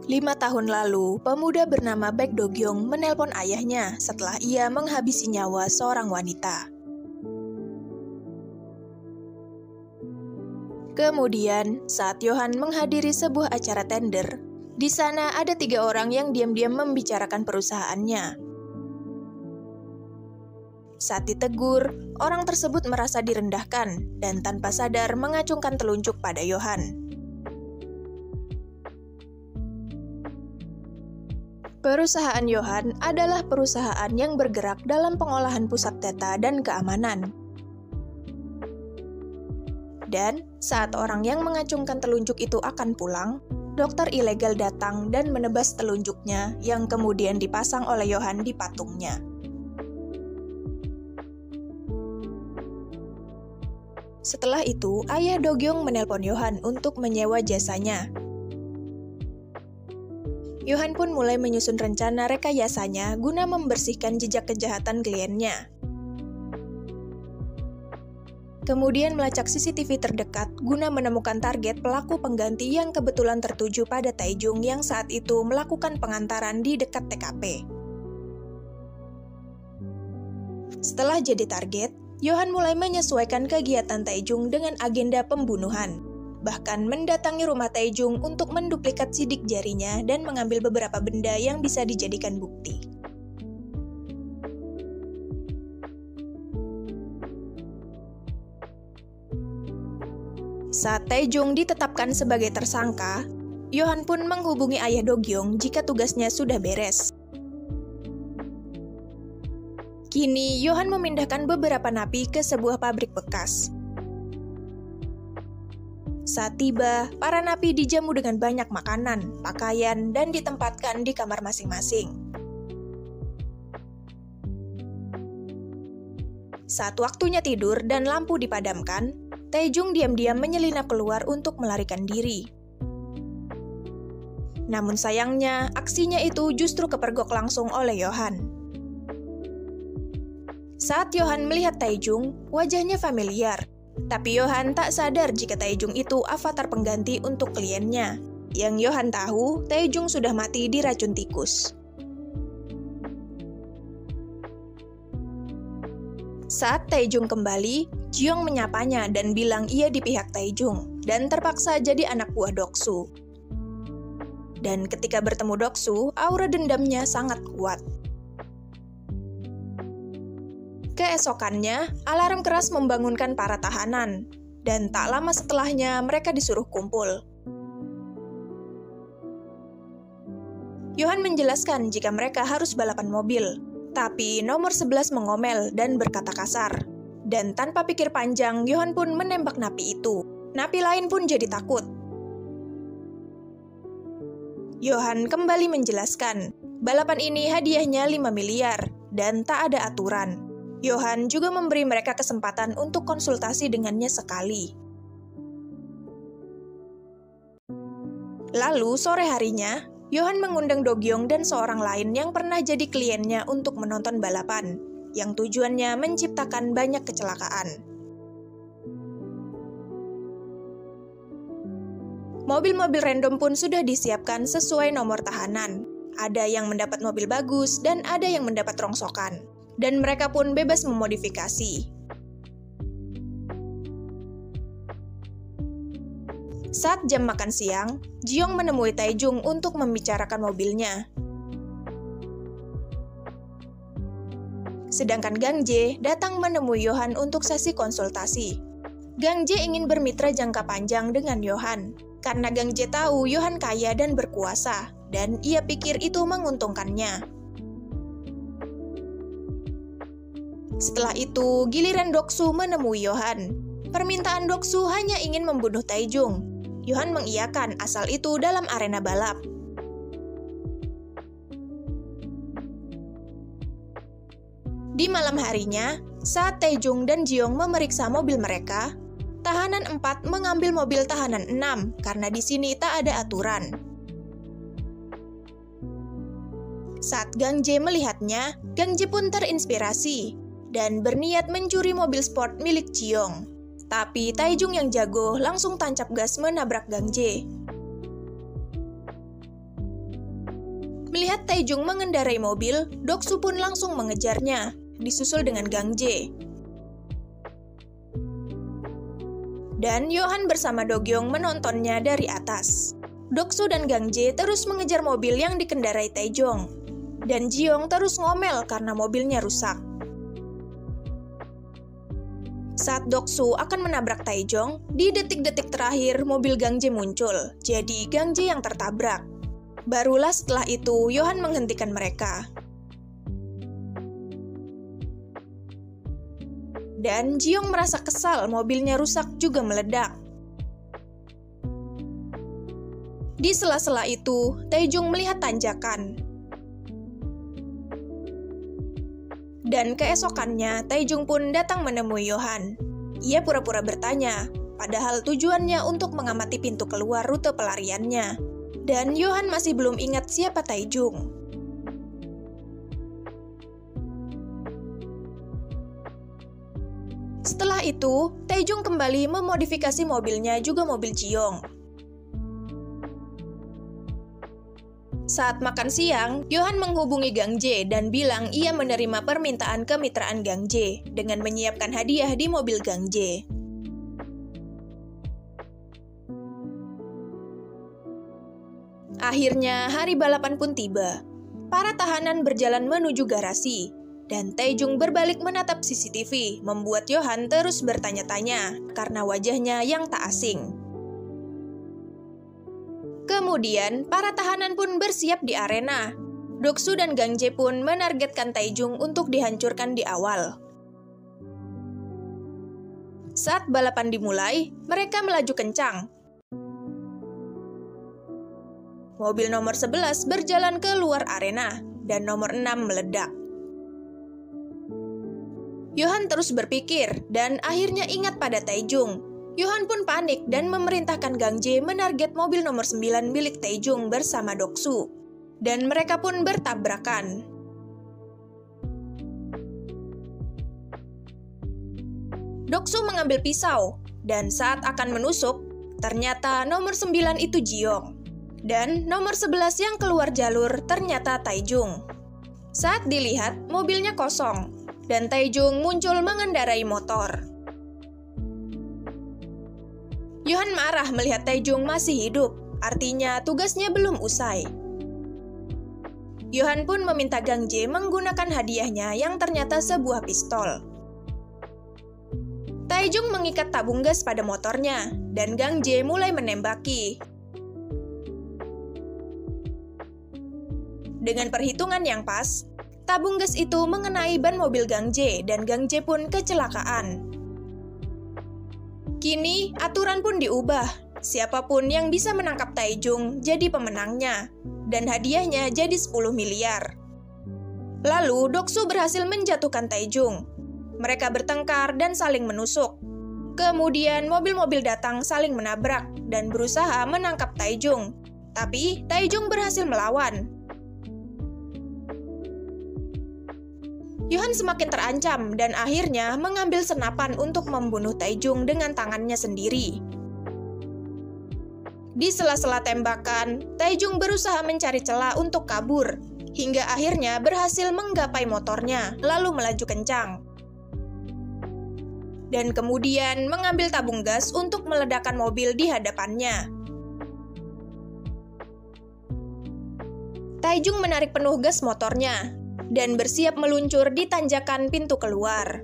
5 tahun lalu, pemuda bernama Baek Do-gyung menelpon ayahnya setelah ia menghabisi nyawa seorang wanita. Kemudian, saat Yohan menghadiri sebuah acara tender, di sana ada 3 orang yang diam-diam membicarakan perusahaannya. Saat ditegur, orang tersebut merasa direndahkan dan tanpa sadar mengacungkan telunjuk pada Yohan. Perusahaan Yohan adalah perusahaan yang bergerak dalam pengolahan pusat data dan keamanan. Dan saat orang yang mengacungkan telunjuk itu akan pulang, dokter ilegal datang dan menebas telunjuknya yang kemudian dipasang oleh Yohan di patungnya. Setelah itu, ayah Do-gyung menelpon Yohan untuk menyewa jasanya. Yohan pun mulai menyusun rencana rekayasanya guna membersihkan jejak kejahatan kliennya. Kemudian melacak CCTV terdekat guna menemukan target pelaku pengganti yang kebetulan tertuju pada Tae-jung yang saat itu melakukan pengantaran di dekat TKP. Setelah jadi target, Yohan mulai menyesuaikan kegiatan Tae-jung dengan agenda pembunuhan, bahkan mendatangi rumah Tae-jung untuk menduplikat sidik jarinya dan mengambil beberapa benda yang bisa dijadikan bukti. Saat Tae-jung ditetapkan sebagai tersangka, Yohan pun menghubungi ayah Do-gyung jika tugasnya sudah beres. Kini, Yohan memindahkan beberapa napi ke sebuah pabrik bekas. Saat tiba, para napi dijamu dengan banyak makanan, pakaian, dan ditempatkan di kamar masing-masing. Saat waktunya tidur dan lampu dipadamkan, Tae-jung diam-diam menyelinap keluar untuk melarikan diri. Namun sayangnya, aksinya itu justru kepergok langsung oleh Yohan. Saat Yohan melihat Tae-jung, wajahnya familiar. Tapi Yohan tak sadar jika Tae-jung itu avatar pengganti untuk kliennya. Yang Yohan tahu, Tae-jung sudah mati diracun tikus. Saat Tae-jung kembali, Jiong menyapanya dan bilang ia di pihak Tae-jung dan terpaksa jadi anak buah Doksu. Dan ketika bertemu Doksu, aura dendamnya sangat kuat. Keesokannya, alarm keras membangunkan para tahanan, dan tak lama setelahnya mereka disuruh kumpul. Yohan menjelaskan jika mereka harus balapan mobil, tapi nomor 11 mengomel dan berkata kasar. Dan tanpa pikir panjang, Yohan pun menembak napi itu. Napi lain pun jadi takut. Yohan kembali menjelaskan, balapan ini hadiahnya 5 miliar, dan tak ada aturan. Yohan juga memberi mereka kesempatan untuk konsultasi dengannya sekali. Lalu, sore harinya, Yohan mengundang Do-gyung dan seorang lain yang pernah jadi kliennya untuk menonton balapan, yang tujuannya menciptakan banyak kecelakaan. Mobil-mobil random pun sudah disiapkan sesuai nomor tahanan. Ada yang mendapat mobil bagus dan ada yang mendapat rongsokan. Dan mereka pun bebas memodifikasi. Saat jam makan siang, Jiong menemui Tae-jung untuk membicarakan mobilnya. Sedangkan Gang Jae datang menemui Yohan untuk sesi konsultasi. Gang Jae ingin bermitra jangka panjang dengan Yohan, karena Gang Jae tahu Yohan kaya dan berkuasa, dan ia pikir itu menguntungkannya. Setelah itu, giliran Doksu menemui Yohan. Permintaan Doksu hanya ingin membunuh Tae-jung. Yohan mengiyakan asal itu dalam arena balap. Di malam harinya, saat Tae-jung dan Jiong memeriksa mobil mereka, tahanan 4 mengambil mobil tahanan 6 karena di sini tak ada aturan. Saat Gang Jae melihatnya, Gang Jae pun terinspirasi dan berniat mencuri mobil sport milik Jiong. Tapi Tae-jung yang jago langsung tancap gas menabrak Gang Jae. Melihat Taejung mengendarai mobil, Doksu pun langsung mengejarnya, disusul dengan Gang Jae. Dan Yohan bersama Dogyong menontonnya dari atas. Doksu dan Gang Jae terus mengejar mobil yang dikendarai Taejong. Dan Jiyoung terus ngomel karena mobilnya rusak. Saat Doksu akan menabrak Taejong, di detik-detik terakhir mobil Gang Jae muncul, jadi Gang Jae yang tertabrak. Barulah setelah itu Yohan menghentikan mereka. Dan Jiyoung merasa kesal mobilnya rusak juga meledak. Di sela-sela itu, Taejong melihat tanjakan. Dan keesokannya, Taejong pun datang menemui Yohan. Ia pura-pura bertanya, padahal tujuannya untuk mengamati pintu keluar rute pelariannya. Dan Yohan masih belum ingat siapa Taejong. Setelah itu, Taejong kembali memodifikasi mobilnya juga mobil Jiyoung. Saat makan siang, Yohan menghubungi Gang Jae dan bilang ia menerima permintaan kemitraan Gang Jae dengan menyiapkan hadiah di mobil Gang Jae. Akhirnya, hari balapan pun tiba. Para tahanan berjalan menuju garasi, dan Taejong berbalik menatap CCTV, membuat Yohan terus bertanya-tanya karena wajahnya yang tak asing. Kemudian, para tahanan pun bersiap di arena. Doksu dan Gang Jae pun menargetkan Taejong untuk dihancurkan di awal. Saat balapan dimulai, mereka melaju kencang. Mobil nomor 11 berjalan ke luar arena, dan nomor 6 meledak. Yohan terus berpikir, dan akhirnya ingat pada Taejong. Yohan pun panik dan memerintahkan Gang Jae menarget mobil nomor 9 milik Taejong bersama Doksu. Dan mereka pun bertabrakan. Doksu mengambil pisau, dan saat akan menusuk, ternyata nomor 9 itu Jiyoung. Dan nomor 11 yang keluar jalur ternyata Taejong. Saat dilihat, mobilnya kosong, dan Taejong muncul mengendarai motor. Yohan marah melihat Taejong masih hidup, artinya tugasnya belum usai. Yohan pun meminta Gang Jae menggunakan hadiahnya yang ternyata sebuah pistol. Taejong mengikat tabung gas pada motornya, dan Gang Jae mulai menembaki. Dengan perhitungan yang pas, tabung gas itu mengenai ban mobil Gang Jae dan Gang Jae pun kecelakaan. Kini, aturan pun diubah. Siapapun yang bisa menangkap Taejong jadi pemenangnya, dan hadiahnya jadi 10 miliar. Lalu, Doksu berhasil menjatuhkan Taejong. Mereka bertengkar dan saling menusuk. Kemudian, mobil-mobil datang saling menabrak dan berusaha menangkap Taejong. Tapi, Taejong berhasil melawan. Yohan semakin terancam dan akhirnya mengambil senapan untuk membunuh Taejong dengan tangannya sendiri. Di sela-sela tembakan, Taejong berusaha mencari celah untuk kabur, hingga akhirnya berhasil menggapai motornya, lalu melaju kencang. Dan kemudian mengambil tabung gas untuk meledakkan mobil di hadapannya. Taejong menarik penuh gas motornya, dan bersiap meluncur di tanjakan pintu keluar.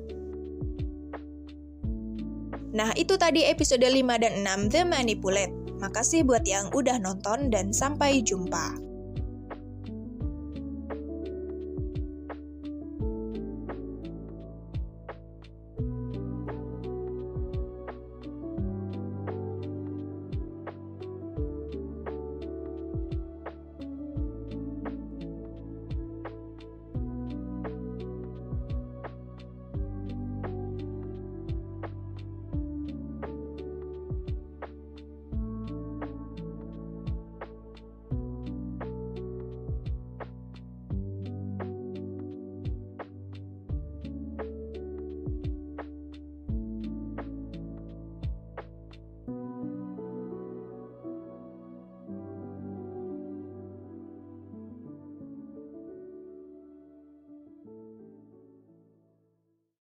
Nah, itu tadi episode 5 dan 6 The Manipulate. Makasih buat yang udah nonton dan sampai jumpa.